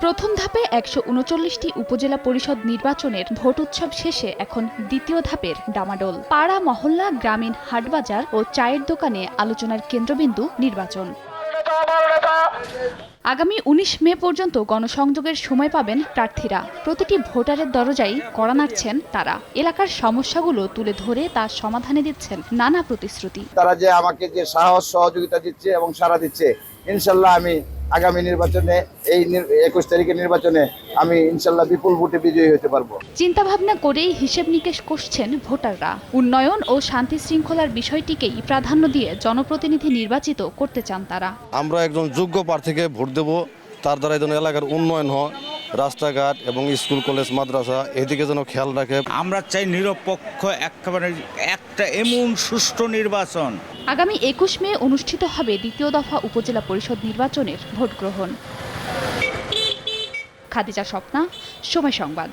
প্রথম ধাপে ১৩৯টি উপজেলা পরিষদ নির্বাচনের ভোট উৎসব শেষে এখন দ্বিতীয় ধাপের ডামাডোল। পাড়া, মহল্লা, গ্রামীণ হাটবাজার ও চায়ের দোকানে আলোচনার কেন্দ্রবিন্দু নির্বাচন। আগামী ১৯ মে পর্যন্ত গণসংযোগের সময় পাবেন প্রার্থীরা। প্রতিটি ভোটারের দরজায় কড়া নাড়ছেন তারা। এলাকার সমস্যাগুলো তুলে ধরে তা সমাধানে দিচ্ছেন নানা প্রতিশ্রুতি। তারা যে আমাকে যে সাহস সহযোগিতা দিচ্ছে এবং সাড়া দিচ্ছে, ইনশাল্লাহ আমি আগামী নির্বাচনে এই ২১ তারিখের নির্বাচনে আমি ইনশাল্লাহ বিপুল ভোটে বিজয়ী হতে পারবো। চিন্তা ভাবনা করেই হিসেব নিকেশ করছেন ভোটাররা। উন্নয়ন ও শান্তি শৃঙ্খলার বিষয়টিকেই প্রাধান্য দিয়ে জনপ্রতিনিধি নির্বাচিত করতে চান তারা। আমরা একজন যোগ্য প্রার্থীকে ভোট দেব, তার দ্বারা যেন এলাকার উন্নয়ন হয়, রাস্তাঘাট এবং স্কুল কলেজ মাদ্রাসা এদিকে যেন খেয়াল রাখে। আমরা চাই নিরপেক্ষ একেবারে একটা এমন সুষ্ঠু নির্বাচন। আগামী ২১ মে অনুষ্ঠিত হবে দ্বিতীয় দফা উপজেলা পরিষদ নির্বাচনের ভোট গ্রহণ। খাদিজা স্বপ্না, সময় সংবাদ।